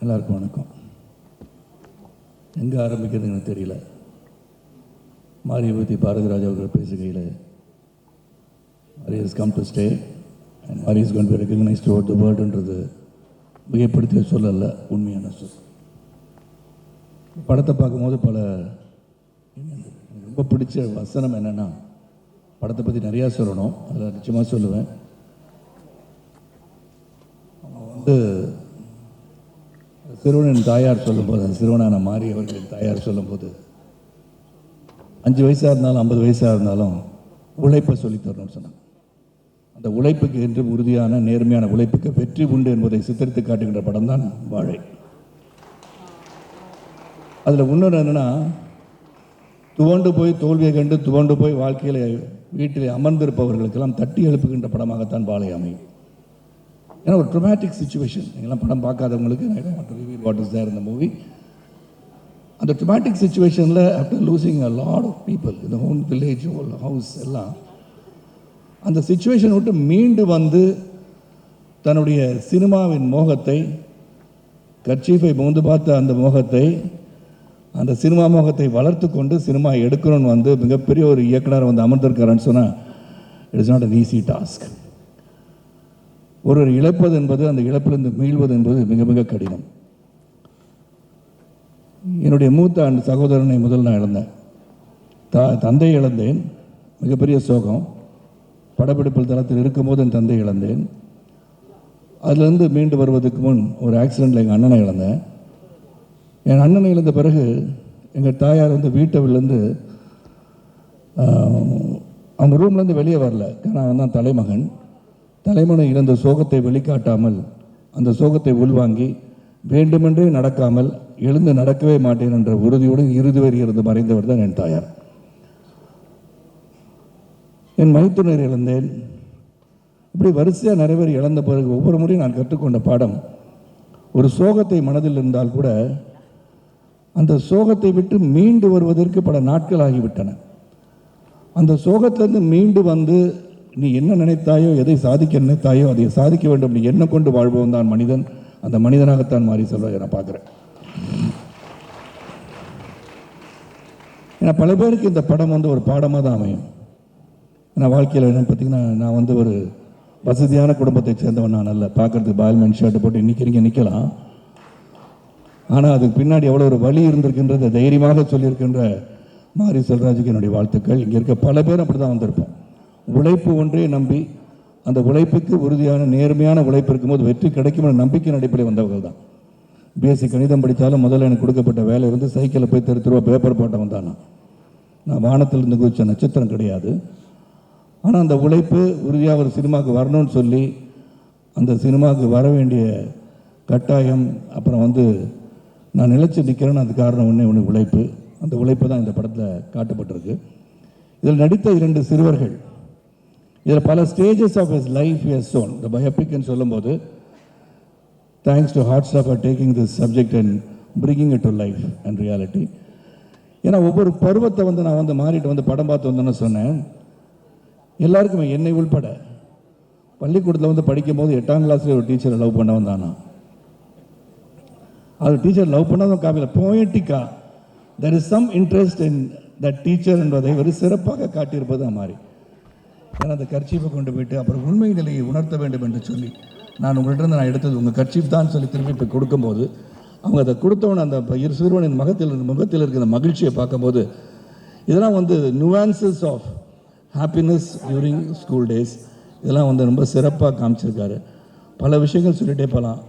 எல்லாருக்கும் வணக்கம். எங்கே ஆரம்பிக்கிறதுன்னு எனக்கு தெரியல. மாரியை பற்றி பாரதிராஜ் அவர்கள் பேசுகையில் Mari has come to stay and Mari is going to be recognised throughout the வேர்ல்டுன்றது மிகப்படுத்திய சொல்லல, உண்மையான சொல். படத்தை பார்க்கும்போது எனக்கு ரொம்ப பிடிச்ச வசனம் என்னென்னா, படத்தை பற்றி நிறையா சொல்லணும், அதில் நிச்சயமாக சொல்லுவேன். சிறுவனின் தாயார் சொல்லும்போது, சிறுவனான மாரி அவர்களின் தாயார் சொல்லும்போது, 5 வயசாக இருந்தாலும் 50 வயசாக இருந்தாலும் உழைப்பை சொல்லித்தரணும்னு சொன்னாங்க. அந்த உழைப்புக்கு என்று உறுதியான நேர்மையான உழைப்புக்கு வெற்றி உண்டு என்பதை சித்தரித்து காட்டுகின்ற படம் தான் வாழை. அதில் இன்னொன்று என்னென்னா, துவண்டு போய் தோல்வியை கண்டு துவண்டு போய் வாழ்க்கையில் வீட்டில் அமர்ந்திருப்பவர்களுக்கெல்லாம் தட்டி எழுப்புகின்ற படமாகத்தான் வாழை அமையும். ஏன்னா ஒரு ட்ரொமேட்டிக் சுச்சுவேஷன். நீங்கள்லாம் படம் பார்க்காதவங்களுக்கு வாட் இஸ் தேர் இந்த மூவி. அந்த ட்ரொமேட்டிக் சுச்சுவேஷனில் after losing a lot of people இந்த ஹோல் வில்லேஜ் ஹோல் ஹவுஸ் எல்லாம் அந்த சுச்சுவேஷன் விட்டு மீண்டு வந்து தன்னுடைய சினிமாவின் மோகத்தை, கர்ச்சீஃபை மோந்து பார்த்த அந்த மோகத்தை, அந்த சினிமா மோகத்தை வளர்த்து கொண்டு சினிமா எடுக்கணும்னு வந்து மிகப்பெரிய ஒரு இயக்குனர் வந்து அமர்ந்திருக்காருன்னு சொன்னால் it is not an easy task. ஒருவர் இழப்பது என்பது, அந்த இழப்பிலிருந்து மீள்வது என்பது மிக மிக கடினம். என்னுடைய மூத்த சகோதரனை முதல் நான் இழந்தேன், தந்தையை இழந்தேன், மிகப்பெரிய சோகம். படப்பிடிப்பில் தளத்தில் இருக்கும்போது என் தந்தை இழந்தேன். அதிலிருந்து மீண்டு வருவதற்கு முன் ஒரு ஆக்சிடெண்ட்டில் எங்கள் அண்ணனை இழந்தேன். என் அண்ணனை இழந்த பிறகு எங்கள் தாயார் வந்து வீட்டிலேருந்து அவங்க ரூம்லேருந்து வெளியே வரல. நான் தான் தலைமகன். தலைமகனை இழந்த சோகத்தை வெளிக்காட்டாமல், அந்த சோகத்தை உள்வாங்கி, வேண்டுமென்றே நடக்காமல் எழுந்து நடக்கவே மாட்டேன் என்ற உறுதியோடு இறுதி வரை இருந்து மறைந்தவர் தான் என் தாயார். என் மைத்துனர் இழந்தேன். இப்படி வரிசையாக நிறைய பேர் இழந்த பிறகு ஒவ்வொரு முறையும் நான் கற்றுக்கொண்ட பாடம், ஒரு சோகத்தை மனதில் இருந்தால் கூட அந்த சோகத்தை விட்டு மீண்டு வருவதற்கு பல நாட்கள் ஆகிவிட்டன. அந்த சோகத்திலிருந்து மீண்டு வந்து நீ என்ன நினைத்தாயோ, எதை சாதிக்க நினைத்தாயோ அதை சாதிக்க வேண்டும், நீ என்ன கொண்டு வாழ்வோம் தான் மனிதன். அந்த மனிதனாகத்தான் மாறி சொல்வதை நான் பார்க்குறேன். ஏன்னா பல பேருக்கு இந்த படம் வந்து ஒரு பாடமாக தான் அமையும். ஏன்னா வாழ்க்கையில் என்ன பார்த்தீங்கன்னா, நான் வந்து ஒரு வசதியான குடும்பத்தை சேர்ந்தவன் நான் அல்ல. பார்க்குறதுக்கு பால்மேன் ஷர்ட்டு போட்டு இன்றைக்கி நிற்கலாம். ஆனால் அதுக்கு பின்னாடி எவ்வளோ ஒரு வழி இருந்திருக்கின்றத தைரியமாக சொல்லியிருக்கின்ற மாரி செல்வராஜுக்கு என்னுடைய வாழ்த்துக்கள். இங்கே இருக்க பல பேர் அப்படி தான் வந்திருப்போம். உழைப்பு ஒன்றே நம்பி, அந்த உழைப்புக்கு உறுதியான நேர்மையான உழைப்பு இருக்கும்போது வெற்றி கிடைக்கும் என்ற நம்பிக்கை அடிப்படையில் வந்தவர்கள் தான். பிஎஸ்சி கணிதம் படித்தாலும் முதல்ல எனக்கு கொடுக்கப்பட்ட வேலை இருந்து சைக்கிளில் போய் தெரு பேப்பர் போட்டவன் தான். நான் வானத்திலிருந்து குதிச்ச நட்சத்திரம் கிடையாது. ஆனால் அந்த உழைப்பு உறுதியாக ஒரு சினிமாவுக்கு வரணும்னு சொல்லி, அந்த சினிமாவுக்கு வர வேண்டிய கட்டாயம், அப்புறம் வந்து நான் நிலைச்சு நிற்கிறேன்னு அது காரணம் ஒன்று உழைப்பு. அந்த உழைப்பு தான் இந்த படத்தில் காட்டப்பட்டிருக்கு. இதில் நடித்த 2 சிறுவர்கள், இதில் பல stages of his life has shown. இந்த பயோபிக்னு சொல்லும்போது, thanks to Hotstar for taking this subject and bringing it to life and reality. ஏன்னா ஒவ்வொரு பருவத்தை வந்து நான் வந்து மாறிட்டு வந்து படம் பார்த்து வந்தேன்னு சொன்னேன். எல்லாருக்குமே, என்னை உள்பட, பள்ளிக்கூடத்தில் வந்து படிக்கும்போது 8ஆம் கிளாஸில் ஒரு டீச்சரை லவ் பண்ணவன் தானா. அது டீச்சர் லவ் பண்ணதும் காப்பியில் போயட்டிக்கா there is some interest in that teacher என்பதை ஒரு சிறப்பாக காட்டியிருப்பது மாறி. ஏன்னா அந்த கர்ச்சீஃபை கொண்டு போயிட்டு அப்புறம் உண்மை நிலையை உணர்த்த வேண்டும் என்று சொல்லி நான் உங்கள்கிட்ட நான் எடுத்தது உங்கள் கர்ச்சீஃப் தான் சொல்லி திரும்பி போய் கொடுக்கும்போது, அவங்க அதை கொடுத்தவன அந்த சிறுவனின் முகத்தில் இருக்கிற மகிழ்ச்சியை பார்க்கும்போது, இதெல்லாம் வந்து nuances of happiness during school days, இதெல்லாம் வந்து ரொம்ப சிறப்பாக காமிச்சிருக்காரு. பல விஷயங்கள் சொல்லிகிட்டே போகலாம்.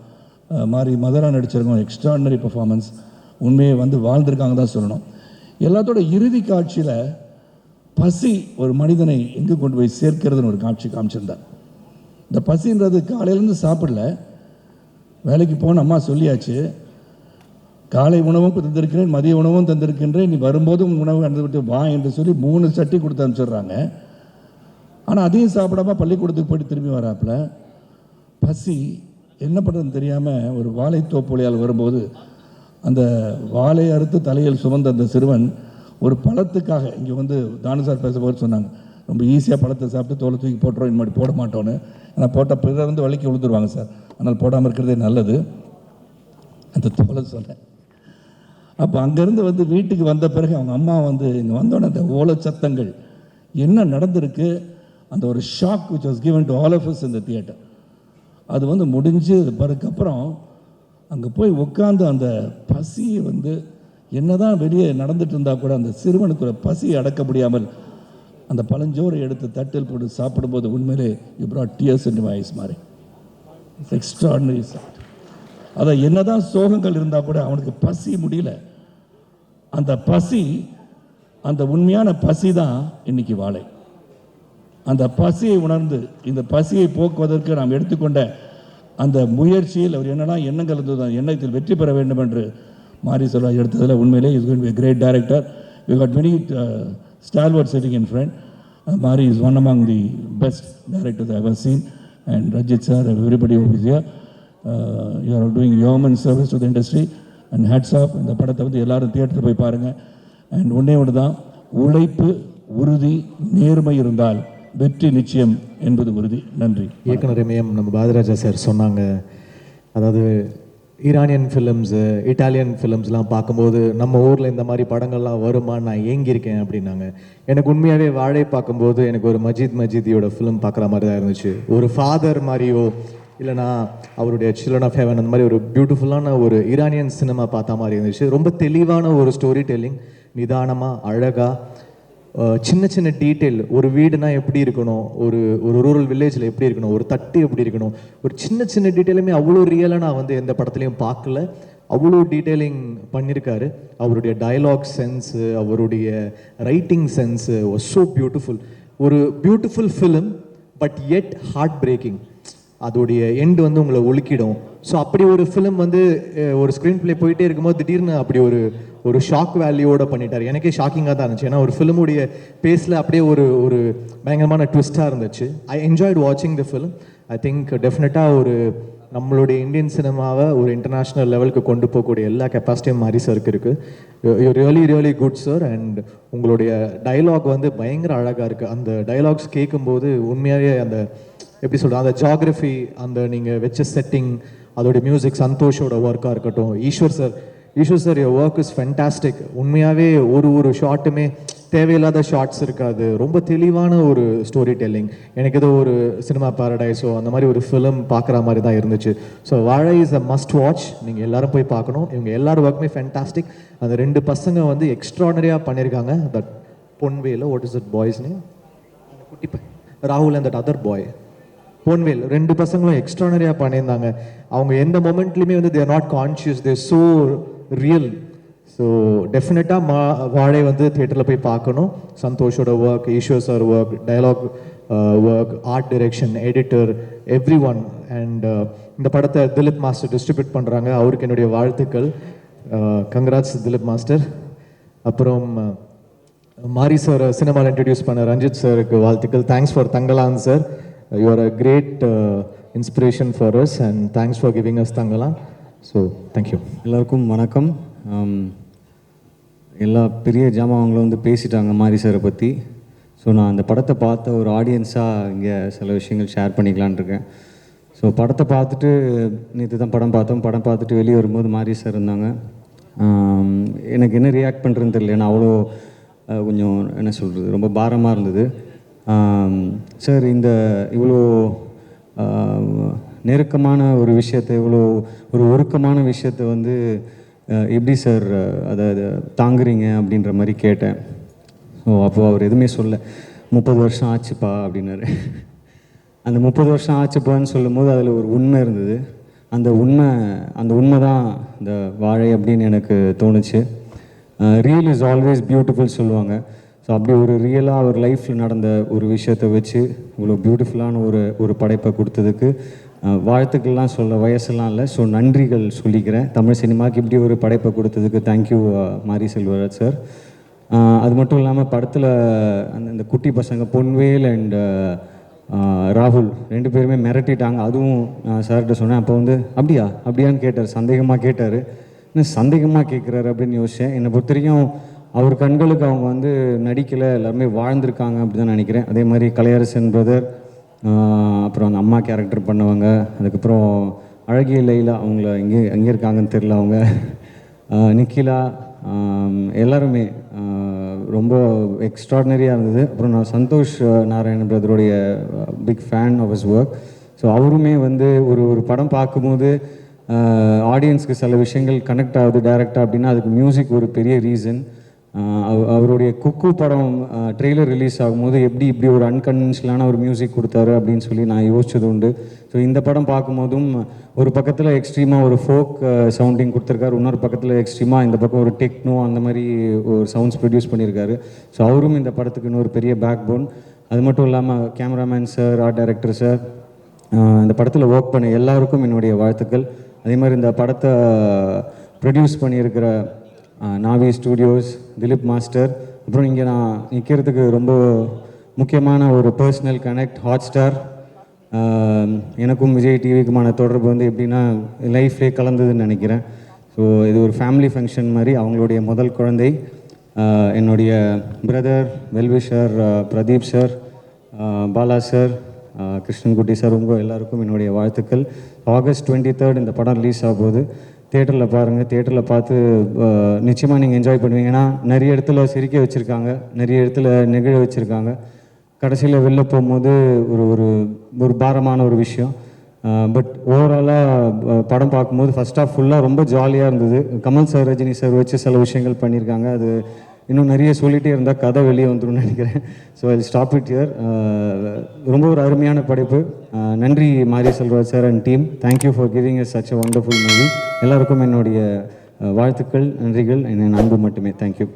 மாறி மதராக நடிச்சிருக்கோம், எக்ஸ்ட்ராடினரி பர்ஃபார்மன்ஸ், உண்மையை வந்து வாழ்ந்திருக்காங்க தான் சொல்லணும். எல்லாத்தோட இறுதி காட்சியில் பசி ஒரு மனிதனை எங்கே கொண்டு போய் சேர்க்கிறதுன்னு ஒரு காட்சி காமிச்சிருந்தார். இந்த பசின்றது காலையிலேருந்து சாப்பிடல, வேலைக்கு போன அம்மா சொல்லியாச்சு, காலை உணவும் தந்திருக்கிறேன், மதிய உணவும் தந்திருக்கின்றேன், நீ வரும்போதும் உணவு அனுப்பி விட்டு வா என்று சொல்லி 3 சட்டி கொடுத்து அனுப்பிச்சிடுறாங்க. ஆனால் அதையும் சாப்பிடாம பள்ளிக்கூடத்துக்கு போய்ட்டு திரும்பி வராப்புல பசி என்ன பண்ணுறதுன்னு தெரியாமல் ஒரு வாழைத்தோப்புலையால் வரும்போது, அந்த வாழை அறுத்து தலையில் சுமந்த அந்த சிறுவன் ஒரு பழத்துக்காக, இங்கே வந்து தானு சார் பேசும்போது சொன்னாங்க, ரொம்ப ஈஸியாக பழத்தை சாப்பிட்டு தோலை தூக்கி போட்டுறோம், இனிமேல் போட மாட்டோன்னு. ஆனால் போட்ட பிறகு வந்து வலிக்கு விழுந்துருவாங்க சார், அதனால் போடாமல் இருக்கிறதே நல்லது. அந்த தோலை சொன்னேன். அப்போ அங்கேருந்து வந்து வீட்டுக்கு வந்த பிறகு அவங்க அம்மா வந்து இங்கே வந்தோடனே அந்த ஓலை சத்தங்கள் என்ன நடந்திருக்கு, அந்த ஒரு shock which was given to all of us in the theater. அது வந்து முடிஞ்சு பிறகுக்கப்புறம் அங்கே போய் உட்காந்து அந்த பசியை வந்து என்னதான் வெளியே நடந்துட்டு இருந்தால் கூட அந்த சிறுவனுக்கு பசியை அடக்க முடியாமல் அந்த பழஞ்சோரை எடுத்து தட்டில் போட்டு சாப்பிடும்போது உண்மையிலே you brought tears into my eyes மாதிரி. It's extraordinary sad. அதை என்னதான் சோகங்கள் இருந்தால் கூட அவனுக்கு பசி முடியல. அந்த பசி, அந்த உண்மையான பசி தான் இன்னைக்கு வாழை. அந்த பசியை உணர்ந்து இந்த பசியை போக்குவதற்கு நாம் எடுத்துக்கொண்ட அந்த முயற்சியில் அவர் என்னெல்லாம் எண்ணங்கள் இருந்தது, அந்த எண்ணத்தில் வெற்றி பெற வேண்டும் என்று மாரி செல்வா எடுத்ததில் உண்மையிலே is going to be a great director. We got many stalwarts sitting in front. Mari is one among the best directors I have ever seen, and Rajit sir, everybody who is here. You are doing yeoman service to the industry, and hats off. இந்த படத்தை வந்து எல்லாரும் தியேட்டரில் போய் பாருங்கள். And ஒன்றே ஒன்று தான், உழைப்பு, உறுதி, நேர்மை இருந்தால் வெற்றி நிச்சயம் என்பது உறுதி. நன்றி. இயக்குனர் இமயம் நம்ம பாரதிராஜா சார் சொன்னாங்க, அதாவது ஈரானியன் ஃபிலிம்ஸு, இட்டாலியன் ஃபிலிம்ஸ்லாம் பார்க்கும்போது நம்ம ஊரில் இந்த மாதிரி படங்கள்லாம் வருமா, நான் ஏங்கியிருக்கேன் அப்படின்னாங்க. எனக்கு உண்மையாகவே வாழை பார்க்கும்போது எனக்கு ஒரு மஜிதியோட ஃபிலிம் பார்க்குற மாதிரி தான் இருந்துச்சு. ஒரு ஃபாதர் மாதிரியோ இல்லைனா அவருடைய சில்ட்ரன் ஆஃப் ஹெவன் அந்த மாதிரி ஒரு பியூட்டிஃபுல்லான ஒரு ஈரானியன் சினிமா பார்த்த மாதிரி இருந்துச்சு. ரொம்ப தெளிவான ஒரு ஸ்டோரி டெல்லிங், நிதானமாக, அழகாக, சின்ன சின்ன டீட்டெயில். ஒரு வீடுனா எப்படி இருக்கணும், ஒரு ரூரல் வில்லேஜில் எப்படி இருக்கணும், ஒரு தட்டு எப்படி இருக்கணும், ஒரு சின்ன சின்ன டீட்டெயிலுமே அவ்வளோ ரியலாக நான் வந்து எந்த படத்துலையும் பார்க்கல. அவ்வளோ டீட்டெயிலிங் பண்ணியிருக்காரு. அவருடைய டயலாக் சென்ஸு, அவருடைய writing sense was so beautiful. ஒரு beautiful film, but it heart breaking. அதோடைய எண்டு வந்து உங்களை ஒழுக்கிடும். ஸோ அப்படி ஒரு ஃபிலிம் வந்து ஒரு ஸ்க்ரீன் பிளே போயிட்டே இருக்கும்போது திடீர்னு அப்படி ஒரு ஷாக் வேல்யூவோட பண்ணிட்டார். எனக்கே ஷாக்கிங்காக தான் இருந்துச்சு. ஏன்னா ஒரு ஃபிலிமுடைய பேஸில் அப்படியே ஒரு பயங்கரமான ட்விஸ்ட்டாக இருந்துச்சு. ஐ என்ஜாய்டு வாட்சிங் த ஃபிலிம். ஐ திங்க் டெஃபினட்டாக ஒரு நம்மளுடைய இந்தியன் சினிமாவை ஒரு இன்டர்நேஷ்னல் லெவலுக்கு கொண்டு போகக்கூடிய எல்லா கெப்பாசிட்டியும் மாரி சருக்கு இருக்குது. You really good sir. And உங்களுடைய டைலாக் வந்து பயங்கர அழகாக இருக்குது. அந்த டைலாக்ஸ் கேட்கும்போது உண்மையாகவே அந்த எப்படி சொல்கிறது, அந்த ஜாகிரஃபி, அந்த நீங்கள் வச்ச செட்டிங், அதோடைய மியூசிக், சந்தோஷோட ஒர்க்காக இருக்கட்டும். Eswar sir your work is fantastic. உண்மையாகவே ஒரு ஷார்ட்டுமே தேவையில்லாத ஷார்ட்ஸ் இருக்காது. ரொம்ப தெளிவான ஒரு ஸ்டோரி டெல்லிங். எனக்கு ஏதோ ஒரு சினிமா பாரடைஸோ அந்த மாதிரி ஒரு ஃபிலிம் பார்க்குற மாதிரி தான் இருந்துச்சு. ஸோ வாழை இஸ் அ மஸ்ட் வாட்ச். நீங்கள் எல்லாரும் போய் பார்க்கணும். இவங்க எல்லாரும் ஒர்க்குமே ஃபென்டாஸ்டிக். அந்த 2 பசங்க வந்து எக்ஸ்ட்ரானரியாக பண்ணியிருக்காங்க. That Ponvel, what is that boy's name, குட்டி ராகுல் and that other boy Ponvel, 2 பசங்களும் எக்ஸ்ட்ரானரியாக பண்ணியிருந்தாங்க. அவங்க எந்த மொமெண்ட்லையுமே வந்து they're not conscious, they're so real. So டெஃபினட்டாக வாழை வந்து தியேட்டரில் போய் பார்க்கணும். சந்தோஷோட work, Eswar sir work, dialogue work, art direction, editor, every one. அண்ட் இந்த படத்தை திலீப் மாஸ்டர் டிஸ்ட்ரிபியூட் பண்ணுறாங்க. அவருக்கு என்னுடைய வாழ்த்துக்கள். Congrats Dileep master. அப்புறம் மாரி சார் சினிமாவில் இன்ட்ரடியூஸ் பண்ண ரஞ்சித் சாருக்கு வாழ்த்துக்கள். Thanks for Thangalaan sir. You are a great inspiration for us, and thanks for giving us Tangalan. So thank you. எல்லாருக்கும் வணக்கம். எல்லா பெரிய ஜாமான்களும் வந்து பேசிட்டாங்க மாரி சாரை பற்றி. ஸோ நான் அந்த படத்தை பார்த்த ஒரு ஆடியன்ஸாக இங்கே சில விஷயங்கள் ஷேர் பண்ணிக்கலான் இருக்கேன். ஸோ படத்தை பார்த்துட்டு நேற்று தான் படம் பார்த்துட்டு வெளியே வரும்போது மாரி சார் இருந்தாங்க. எனக்கு என்ன ரியாக்ட் பண்ணுறதுன்னு தெரியல. ஏன்னா அவ்வளோ கொஞ்சம் என்ன சொல்கிறது, ரொம்ப பாரமாக இருந்தது. சார், இந்த இவ்வளோ நெருக்கமான ஒரு விஷயத்தை, இவ்வளோ ஒரு ஒருக்கமான விஷயத்தை வந்து எப்படி சார் அதை தாங்குறீங்க அப்படின்ற மாதிரி கேட்டேன். ஸோ அப்போது அவர் எதுவுமே சொல்ல, 30 வருஷம் ஆச்சுப்பா அப்படின்னாரு. அந்த 30 வருஷம் ஆச்சுப்பான்னு சொல்லும் போது அதில் ஒரு உண்மை இருந்தது. அந்த உண்மை தான் இந்த வாழை அப்படின்னு எனக்கு தோணுச்சு. ரியல் இஸ் ஆல்வேஸ் பியூட்டிஃபுல் சொல்லுவாங்க. ஸோ அப்படி ஒரு ரியலாக ஒரு லைஃப்பில் நடந்த ஒரு விஷயத்தை வச்சு இவ்வளோ பியூட்டிஃபுல்லான ஒரு படைப்பை கொடுத்ததுக்கு வாழ்த்துக்கள்லாம் சொல்ல வயசெல்லாம் இல்லை. ஸோ நன்றிகள் சொல்லிக்கிறேன். தமிழ் சினிமாவுக்கு இப்படி ஒரு படைப்பை கொடுத்ததுக்கு தேங்க்யூ மாரி செல்வராஜ் சார். அது மட்டும் இல்லாமல் படத்தில் அந்த குட்டி பசங்க பொன்வேல் அண்ட் ராகுல் 2 பேருமே மிரட்டிட்டாங்க. அதுவும் சார்கிட்ட சொன்னேன். அப்போ வந்து அப்படியான்னு கேட்டார், சந்தேகமாக கேட்டார். இன்னும் சந்தேகமாக கேட்குறாரு அப்படின்னு யோசித்தேன். என்னை பொறுத்த வரைக்கும் அவர் கண்களுக்கு அவங்க வந்து நடிக்கலை, எல்லாருமே வாழ்ந்திருக்காங்க அப்படி தான் நினைக்கிறேன். அதே மாதிரி கலையரசன் பிரதர், அப்புறம் அந்த அம்மா கேரக்டர் பண்ணவங்க, அதுக்கப்புறம் அழகிய லைலா அவங்கள எங்கே இருக்காங்கன்னு தெரில அவங்க, நிக்கிலா, எல்லாருமே ரொம்ப எக்ஸ்ட்ராடினரியாக இருந்தது. அப்புறம் நான் சந்தோஷ் நாராயணன் பிரதருடைய big fan of his work. So அவருமே வந்து ஒரு படம் பார்க்கும்போது ஆடியன்ஸ்க்கு சில விஷயங்கள் கனெக்ட் ஆகுது டைரெக்டாக அப்படின்னா அதுக்கு மியூசிக் ஒரு பெரிய ரீசன். அவருடைய குக்கு படம் ட்ரெய்லர் ரிலீஸ் ஆகும்போது இப்படி ஒரு அன்கன்வென்ஷனலான ஒரு மியூசிக் கொடுத்தாரு அப்படின்னு சொல்லி நான் யோசிச்சது உண்டு. ஸோ இந்த படம் பார்க்கும்போதும் ஒரு பக்கத்தில் எக்ஸ்ட்ரீமாக ஒரு ஃபோக் சவுண்டிங் கொடுத்துருக்காரு, இன்னொரு பக்கத்தில் எக்ஸ்ட்ரீமாக இந்த பக்கம் ஒரு டெக்னோ அந்த மாதிரி ஒரு சவுண்ட்ஸ் ப்ரொடியூஸ் பண்ணியிருக்காரு. ஸோ அவரும் இந்த படத்துக்கு இன்னொரு பெரிய பேக் போன். அது மட்டும் இல்லாமல் cameraman sir, art director sir, இந்த படத்தில் ஒர்க் பண்ண எல்லாருக்கும் என்னுடைய வாழ்த்துக்கள். அதே மாதிரி இந்த படத்தை ப்ரொடியூஸ் பண்ணியிருக்கிற நாவி ஸ்டூடியோஸ், திலீப் மாஸ்டர், அப்புறம் இங்கே நான் நிற்கிறதுக்கு ரொம்ப முக்கியமான ஒரு பர்சனல் கனெக்ட் ஹாட் ஸ்டார். எனக்கும் விஜய் டிவிக்குமான தொடர்பு வந்து எப்படின்னா லைஃப்லேயே கலந்ததுன்னு நினைக்கிறேன். ஸோ இது ஒரு ஃபேமிலி ஃபங்க்ஷன் மாதிரி. அவங்களுடைய முதல் குழந்தை என்னுடைய brother well-wisher Pradeep sir, Bala sir, Krishnankutty sir, உங்கள் எல்லாருக்கும் என்னுடைய வாழ்த்துக்கள். August 23 இந்த படம் ரிலீஸ் ஆக போகுது. தேட்டரில் பாருங்கள். தேட்டரில் பார்த்து நிச்சயமாக நீங்கள் என்ஜாய் பண்ணுவீங்க. ஏன்னா நிறைய இடத்துல சிரிக்க வச்சுருக்காங்க, நிறைய இடத்துல நெகிழ வச்சுருக்காங்க. கடைசியில் வெளில போகும்போது ஒரு பாரமான ஒரு விஷயம். பட் ஓவராலாக படம் பார்க்கும்போது ஃபஸ்ட் ஹாஃப் ஃபுல்லாக ரொம்ப ஜாலியாக இருந்தது. கமல் சார், ரஜினி சார் வச்சு சில விஷயங்கள் பண்ணியிருக்காங்க. அது இன்னும் நிறைய சொல்லிகிட்டே இருந்தால் கதை வெளியே வந்துடும் நினைக்கிறேன். So I stop it here. ரொம்ப ஒரு அருமையான படைப்பு. நன்றி மாரி Selvaraj sir and team. Thank you for giving us such a wonderful movie. எல்லாருக்கும் என்னுடைய வாழ்த்துக்கள், நன்றிகள், என் அன்பு மட்டுமே. தேங்க்யூ.